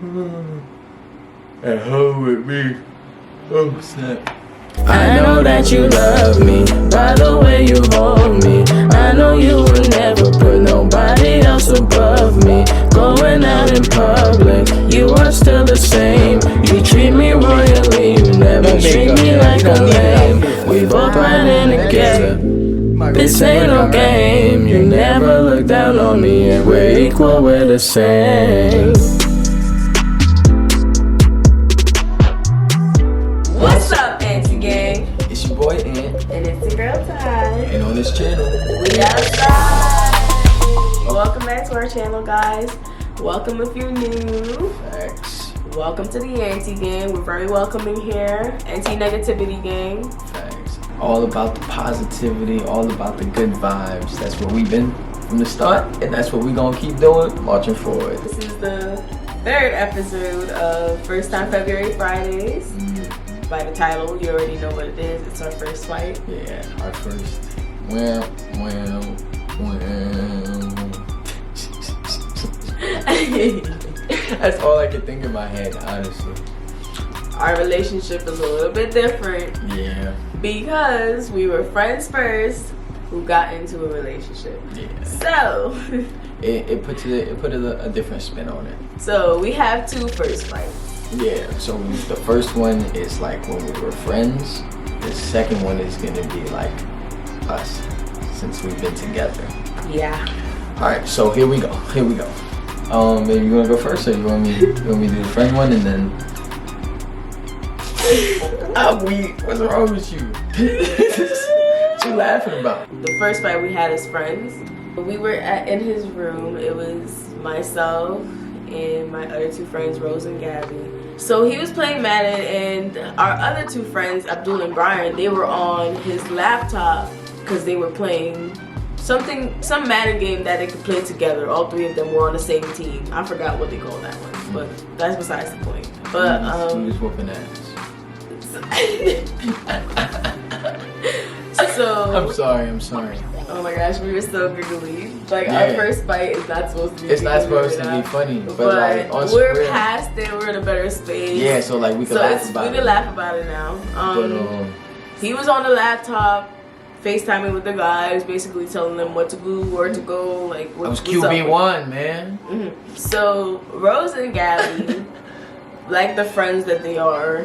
At home with me. Oh snap. I know that you love me by the way you hold me. I know you will never put nobody else above me. Going out in public, you are still the same. You treat me royally, you never treat me like a lame. We both riding together, this ain't no game. You never look down on me, and we're equal, we're the same. What's up, Auntie Gang? It's your boy Ant. And it's your girl Ty. And on this channel, We outside. Welcome back to our channel, guys. Welcome if you're new. facts. Welcome to the Auntie Gang. We're very welcoming here. Anti-negativity gang. Facts. All about the positivity, all about the good vibes. That's what we've been from the start, and that's what we're gonna keep doing, marching forward. This is the third episode of First Time February Fridays. By the title, you already know what it is. It's our first fight. Yeah, our first. Well. That's all I can think in my head, honestly. Our relationship is a little bit different Yeah. because we were friends first who got into a relationship. Yeah. So, It put a different spin on it. so we have two first fights. Yeah, so the first one is like when we were friends. The second one is gonna be like us, since we've been together. Yeah. Alright, so here we go. Maybe you wanna go first, or you want me to do the friend one and then what's wrong with you? What you laughing about? The first fight we had as friends. We were in his room. It was myself and my other two friends, Rose and Gabby. So he was playing Madden, and our other two friends, Abdul and Brian, they were on his laptop because they were playing some Madden game that they could play together. All three of them were on the same team. I forgot what they call that one, but that's besides the point. But we just whooping ass. So I'm sorry. oh my gosh, we were so giggly. Like Yeah. our first fight is not supposed to be. It's not giggly supposed to right be now. funny, but But like on we're screen. past it. We're in a better space. Yeah, so like we can So laugh about we it. can laugh about it now. But He was on the laptop, FaceTiming with the guys, basically telling them what to do, where to go, like what, I was what's up with- QB1, man. So Rose and Gabby, like the friends that they are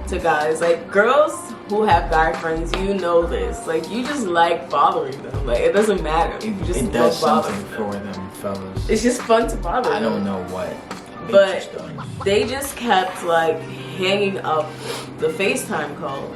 to guys, like girls who have guy friends, you know this. Like you just like bothering them. Like it doesn't matter. You just It does love something bothering them. for them, fellas. It's just fun to bother I them. don't know what. It But just does. they just kept like hanging up the FaceTime calls.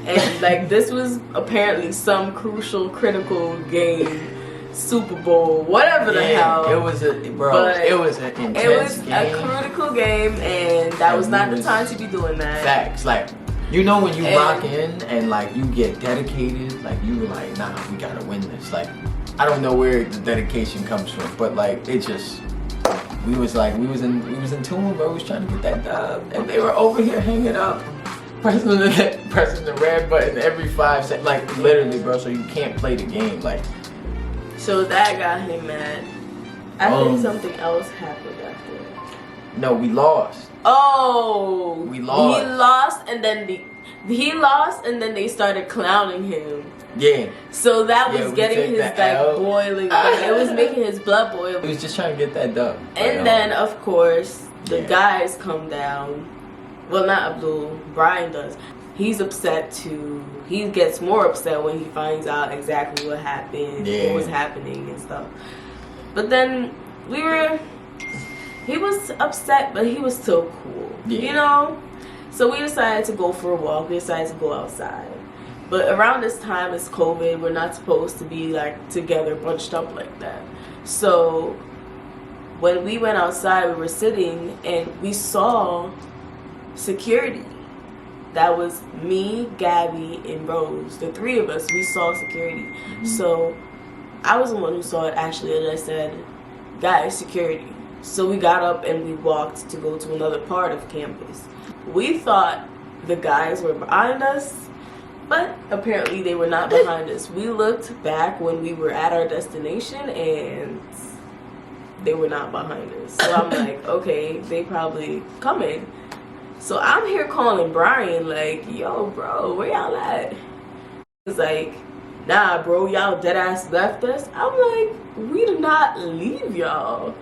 And like this was apparently some crucial, critical game, Super Bowl, whatever the hell. It was an intense It was game. a critical game, and that was not the was- time to be doing that. Facts, like you know when you And- lock in and like you get dedicated, like you were like, nah, we gotta win this. Like I don't know where the dedication comes from, but like it just we was in tune, bro. We was trying to get that dub, and they were over here hanging up, pressing the red button every 5 seconds, like literally, bro. So you can't play the game, like. So that got him mad. I think something else happened after. No, we lost. Oh, We lost. He lost, and then they started clowning him. Yeah. So that Yeah, was we getting take his that like L. boiling. It was making his blood boil. He was just trying to get that dub. And then, of course, the Yeah. guys come down. Well, not Abdul. Brian does. He's upset too. He gets more upset when he finds out exactly what happened, Yeah. what was happening and stuff. But then he was upset, but he was still cool. Yeah. You know? So we decided to go for a walk. We decided to go outside. But around this time, it's COVID. We're not supposed to be like together, bunched up like that. So when we went outside, we were sitting and we saw security. That was me, Gabby, and Rose. The three of us, we saw security. So I was the one who saw it actually, and I said, guys, security. So we got up and we walked to go to another part of campus. We thought the guys were behind us, but apparently they were not behind us. We looked back when we were at our destination, and they were not behind us. So I'm like, okay, they probably coming. So I'm here calling Brian like, yo, bro, where y'all at? He's like, nah, bro, y'all dead ass left us. I'm like, we did not leave y'all.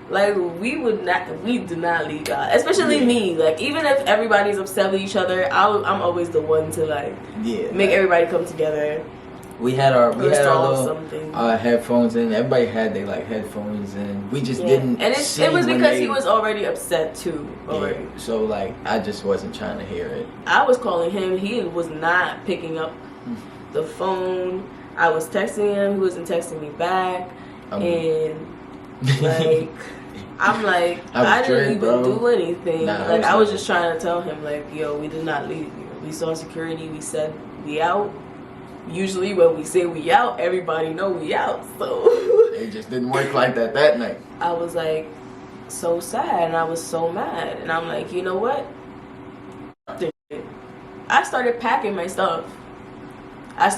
Like, we did not leave y'all. Especially me. Like, even if everybody's upset with each other, I'm always the one to like make everybody come together. We had our little something. Headphones in. Everybody had their like headphones in. We just didn't. And it was because he was already upset too. Already. Yeah, so like I just wasn't trying to hear it. I was calling him. He was not picking up the phone. I was texting him. He wasn't texting me back. And like I'm like I didn't even do anything. Like I was just trying to tell him like, yo, we did not leave you. We saw security. We said we out. Usually when we say we out, everybody know we out. So it just didn't work like that night. I was like so sad and I was so mad. And I'm like, you know what? I started packing my stuff. I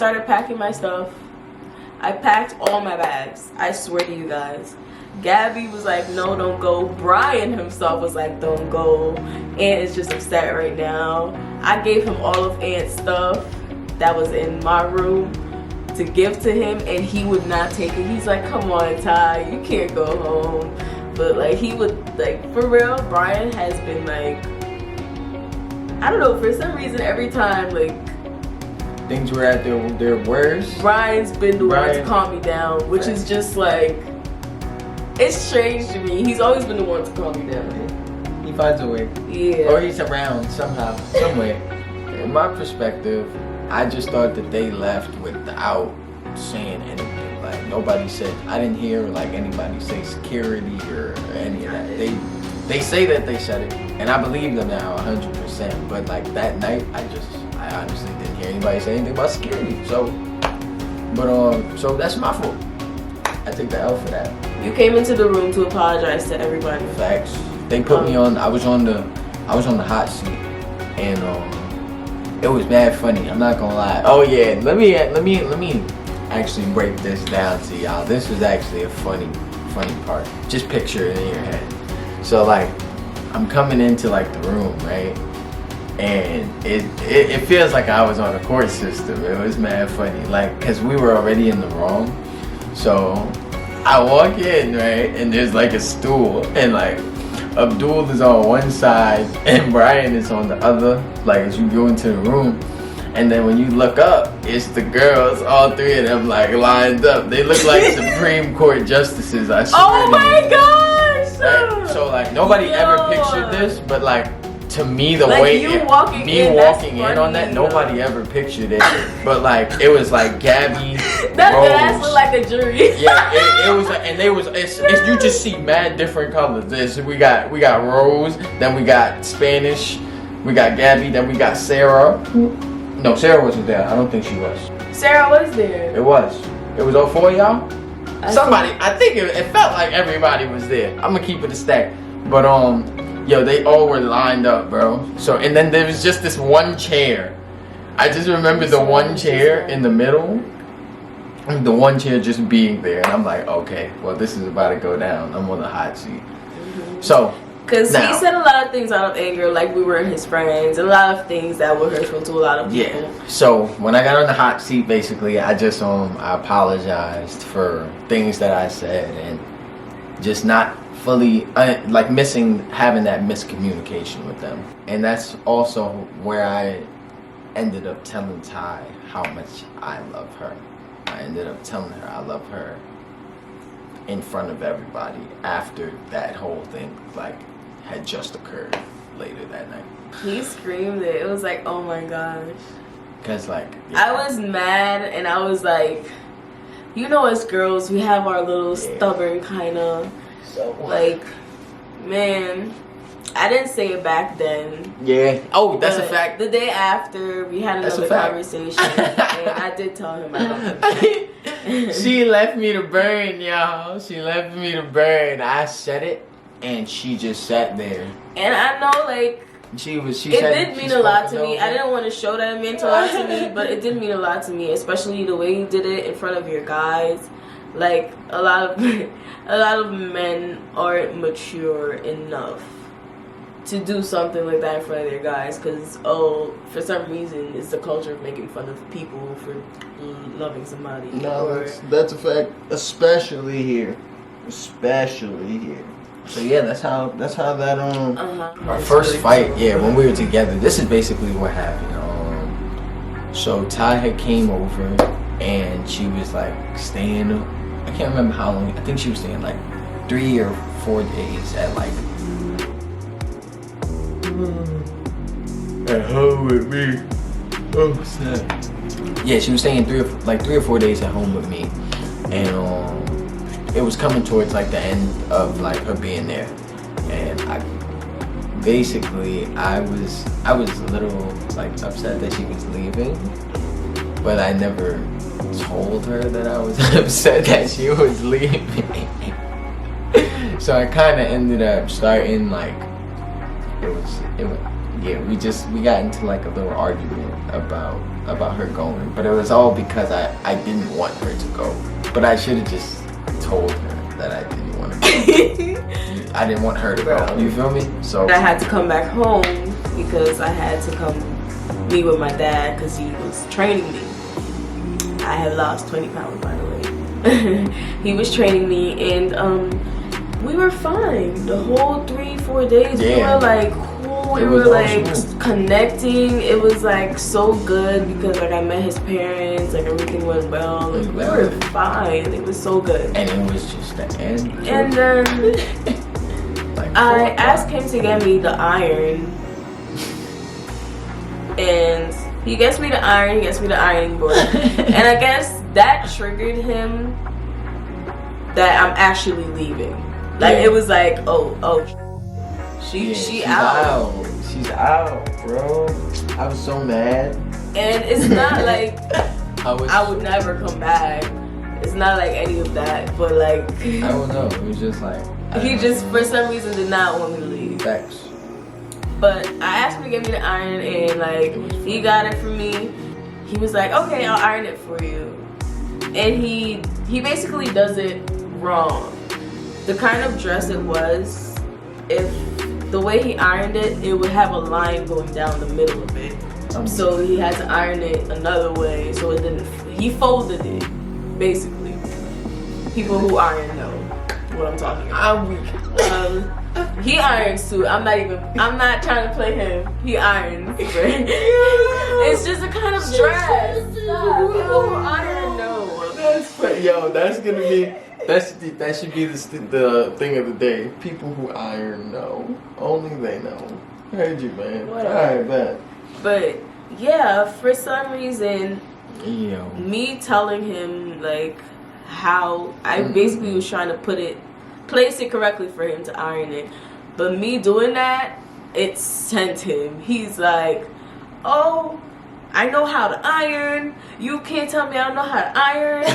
packed all my bags. I swear to you guys. Gabby was like, no, don't go. Brian himself was like, don't go. Aunt is just upset right now. I gave him all of Aunt's stuff that was in my room to give to him, and he would not take it. He's like, come on, Ty, you can't go home. But like, he would, like, for real, Brian has been like, I don't know, for some reason, every time, like, things were at their worst, Brian's been the one to calm me down, which is just like, it's strange to me. He's always been the one to calm me down. He finds a way. Yeah. Or he's around somehow, some way. In my perspective, I just thought that they left without saying anything. Like nobody said. I didn't hear like anybody say security or any of that. They say that they said it, and I believe them now 100%. But like that night, I honestly didn't hear anybody say anything about security. So that's my fault. I take the L for that. You came into the room to apologize to everybody. Facts. They put me on. I was on the hot seat, and it was mad funny. I'm not gonna lie. Oh yeah, let me actually break this down to y'all. This was actually a funny part. Just picture it in your head. So like, I'm coming into like the room, right? And it feels like I was on a court system. It was mad funny, like, cause we were already in the wrong. So I walk in, right, and there's like a stool, and like Abdul is on one side and Brian is on the other, like as you go into the room. And then when you look up, it's the girls, all three of them like lined up. They look like Supreme Court justices, I swear. Oh my gosh! Right? So like nobody ever pictured this, but like to me the like way walking in on that, nobody ever pictured it. But like it was like Gabby, that Rose. ass looked like a jury. Yeah, it was, and they was. It's you just see mad different colors. We got Rose, then we got Spanish, we got Gabby, then we got Sarah. No, Sarah wasn't there. I don't think she was. Sarah was there. It was all four of y'all. I think it felt like everybody was there. I'm gonna keep it a stack, but yo, they all were lined up, bro. So, and then there was just this one chair. I just remember the one chair in the middle. The one chair just being there. And I'm like, okay, well, this is about to go down. I'm on the hot seat. Mm-hmm. So, because he said a lot of things out of anger, like we weren't his friends. And a lot of things that were hurtful to a lot of people. Yeah. So, when I got on the hot seat, basically, I just, I apologized for things that I said. And just not fully like having that miscommunication with them. And that's also where I ended up telling Ty how much I love her. I ended up telling her I love her in front of everybody after that whole thing like had just occurred later that night. He screamed it. It was like, oh my gosh. Cause like I was mad and I was like, you know, as girls we have our little stubborn kind of like, man, I didn't say it back then. Yeah. Oh, that's a fact. The day after, we had another conversation, and I did tell him I love him. She left me to burn, y'all. She left me to burn. I said it, and she just sat there. And I know, like, it did mean a lot to me. I didn't want to show that it meant a lot to me, but it did mean a lot to me, especially the way you did it in front of your guys. Like a lot of men aren't mature enough to do something like that in front of their guys, because for some reason it's the culture of making fun of people for loving somebody. No, that's a fact, especially here. So yeah, that's how that Our first fight, when we were together, this is basically what happened. So Ty had came over and she was like staying, I can't remember how long, I think she was staying like 3 or 4 days at like at home with me. Oh snap. Yeah, she was staying 3 or 4 days at home with me, and it was coming towards like the end of like her being there, and I was a little like upset that she was leaving, but I never told her that I was upset that she was leaving. So I kind of ended up starting like we got into like a little argument about her going, but it was all because I didn't want her to go, but I should have just told her that I didn't want to go. I didn't want her to go. You feel me? So I had to come back home because I had to come meet with my dad because he was training me. I had lost 20 pounds, by the way. He was training me, and we were fine the whole 3-4 days. Yeah. We were like cool. We were like connecting. It was like so good because like I met his parents. Like everything went well. Like we were fine. It was so good. And it was just the end. And then like I asked him to get me the iron, and he gets me the iron. He gets me the ironing board, and I guess that triggered him that I'm actually leaving. Like it was like, she's out. She's out, bro. I was so mad. And it's not like I would never come back. It's not like any of that. But like I don't know. It was just like he just for some reason did not want me to leave. Facts. But I asked him to give me the iron, and like he got it for me. He was like, okay, I'll iron it for you. And he basically does it wrong. The kind of dress it was, if the way he ironed it, it would have a line going down the middle of it. So he had to iron it another way, so it didn't. He folded it, basically. People who iron know what I'm talking about. He irons too. I'm not trying to play him. He irons. It's just a kind of dress. People who iron know. That's funny. Yo, that's gonna be. That should be the thing of the day. People who iron know. Only they know. Heard you, man. Alright, bet. But yeah, for some reason, me telling him like how I basically was trying to place it correctly for him to iron it, but me doing that, it sent him. He's like, oh, I know how to iron. You can't tell me I don't know how to iron.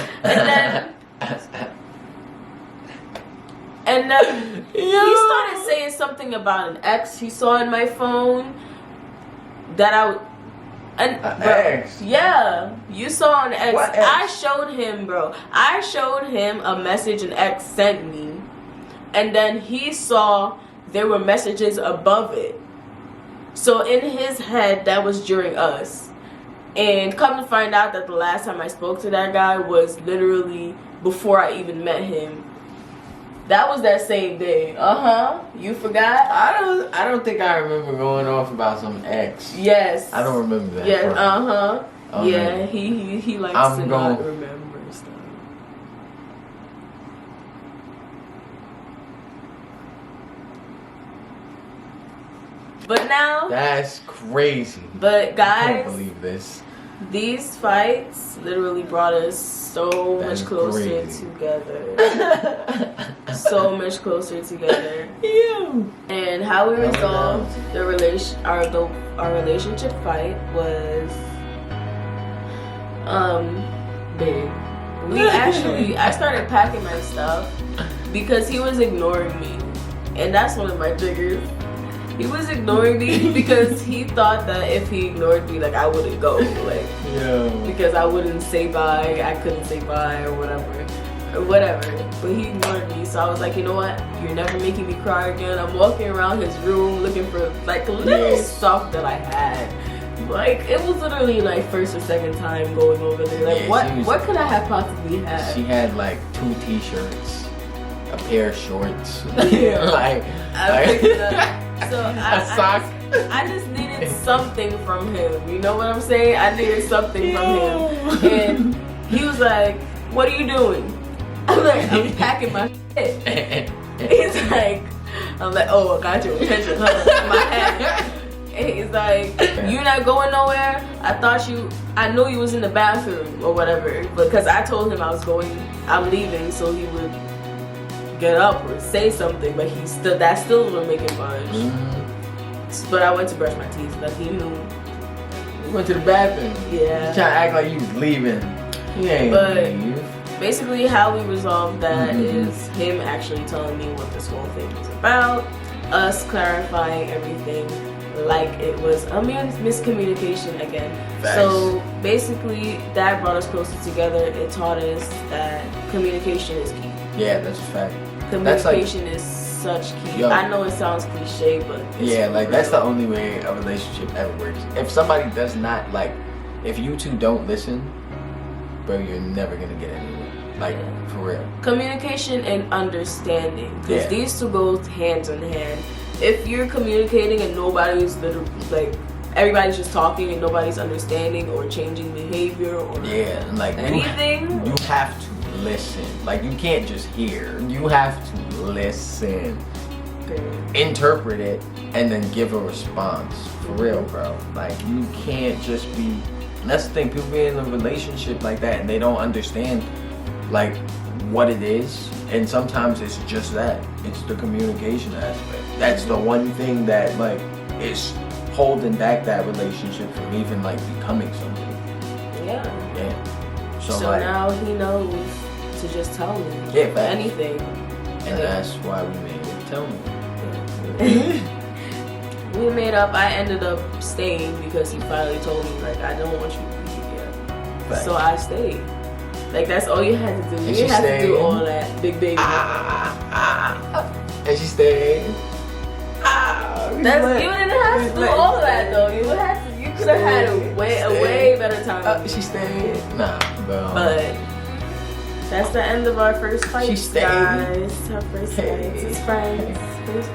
And then he started saying something about an ex he saw in my phone that ex? Yeah, you saw an ex. What ex? I showed him, bro. I showed him a message an ex sent me, and then he saw there were messages above it. So in his head, that was during us. And come to find out that the last time I spoke to that guy was literally before I even met him. That was that same day. You forgot? I don't think I remember going off about some ex. Yes. I don't remember that. Yes. Okay. Yeah. He likes to not remember stuff. But now. That's crazy. But guys, I can't believe this. These fights literally brought us so much closer together. So much closer together. Yeah. And how we resolved our relationship fight was big. I started packing my stuff because he was ignoring me. And that's one of my triggers. He was ignoring me because he thought that if he ignored me, like I wouldn't go, like because I wouldn't say bye, I couldn't say bye or whatever. or whatever. But he ignored me, so I was like, you know what? You're never making me cry again. I'm walking around his room looking for like little stuff that I had. Like it was literally like first or second time going over there. Like what could I have possibly had? She had like 2 t-shirts, a pair of shorts, Yeah. like I picked it up. So a sock. I just needed something from him. You know what I'm saying? I needed something from him. And he was like, what are you doing? I'm like, I'm packing my shit. He's like, I'm like, oh, I got your attention, huh? My hat. And he's like, you're not going nowhere? I knew you was in the bathroom or whatever. Because I told him I'm leaving, so he would get up or say something, but that still wouldn't make him budge. But I went to brush my teeth, like he knew. You went to the bathroom. Yeah. You trying to act like you was leaving. You ain't leave. Basically how we resolved that is him actually telling me what this whole thing was about, us clarifying everything like it was a miscommunication again. Facts. So basically that brought us closer together. It taught us that communication is key. Yeah, that's a fact. Communication is such key. Yo. I know it sounds cliche, but it's like that's the only way a relationship ever works. If somebody does not if you two don't listen, bro, you're never gonna get anywhere. Like for real. Communication and understanding, because these two go hand in hand. If you're communicating and nobody's everybody's just talking and nobody's understanding or changing behavior or anything, you have to listen. Like you can't just hear. You have to listen, interpret it, and then give a response. For real, bro. Like you can't just be. And that's the thing. People be in a relationship like that and they don't understand what it is. And sometimes it's just that. It's the communication aspect. That's the one thing that is holding back that relationship from even becoming something. Yeah. So now he knows to just tell me anything. And that's why we made it. Tell me. We made up. I ended up staying because he finally told me I don't want you to leave yet. Right. So I stayed. That's all you had to do. You didn't have to do all that big. And she stayed. You didn't have to do all of that though. You could have had a way better time. She stayed. Nah, bro. But that's the end of our first fight. She stayed. Guys. Our first fight as friends.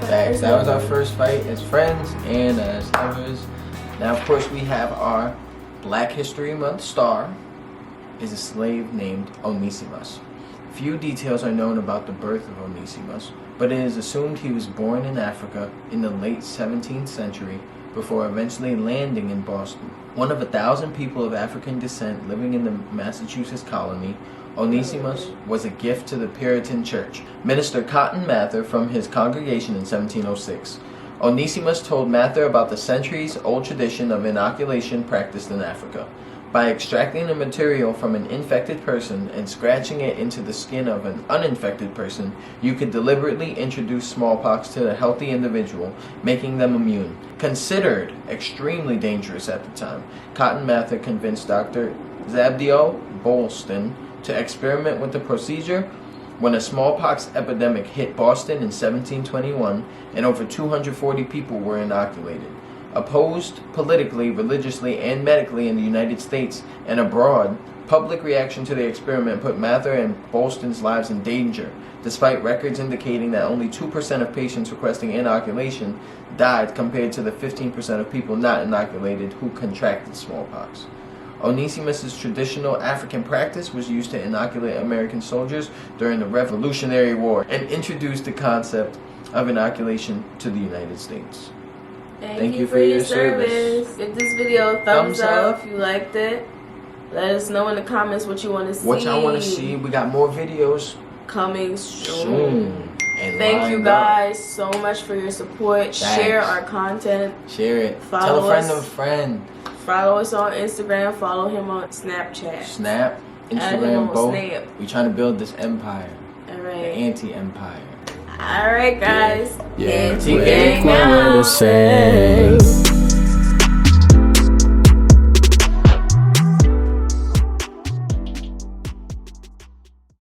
Facts. That was our first fight as friends and as lovers. Now, of course, we have our Black History Month star. Is a slave named Onesimus. Few details are known about the birth of Onesimus, but it is assumed he was born in Africa in the late 17th century before eventually landing in Boston. One of 1,000 people of African descent living in the Massachusetts colony, Onesimus was a gift to the Puritan Church. Minister Cotton Mather from his congregation in 1706. Onesimus told Mather about the centuries-old tradition of inoculation practiced in Africa. By extracting the material from an infected person and scratching it into the skin of an uninfected person, you could deliberately introduce smallpox to the healthy individual, making them immune. Considered extremely dangerous at the time, Cotton Mather convinced Dr. Zabdio Bolston to experiment with the procedure. When a smallpox epidemic hit Boston in 1721, and over 240 people were inoculated. Opposed politically, religiously, and medically in the United States and abroad, public reaction to the experiment put Mather and Bolston's lives in danger, despite records indicating that only 2% of patients requesting inoculation died compared to the 15% of people not inoculated who contracted smallpox. Onesimus's traditional African practice was used to inoculate American soldiers during the Revolutionary War and introduced the concept of inoculation to the United States. Thank you for your service. Give this video a thumbs up if you liked it. Let us know in the comments what you want to see. What y'all want to see. We got more videos coming soon. And thank you guys so much for your support. Thanks. Share our content. Share it. Tell a friend of a friend. Follow us on Instagram. Follow him on Snapchat. Snap, Instagram, both. Snap. We trying to build this empire. All right. The anti-empire. All right, guys. Yeah. Anti-gang out.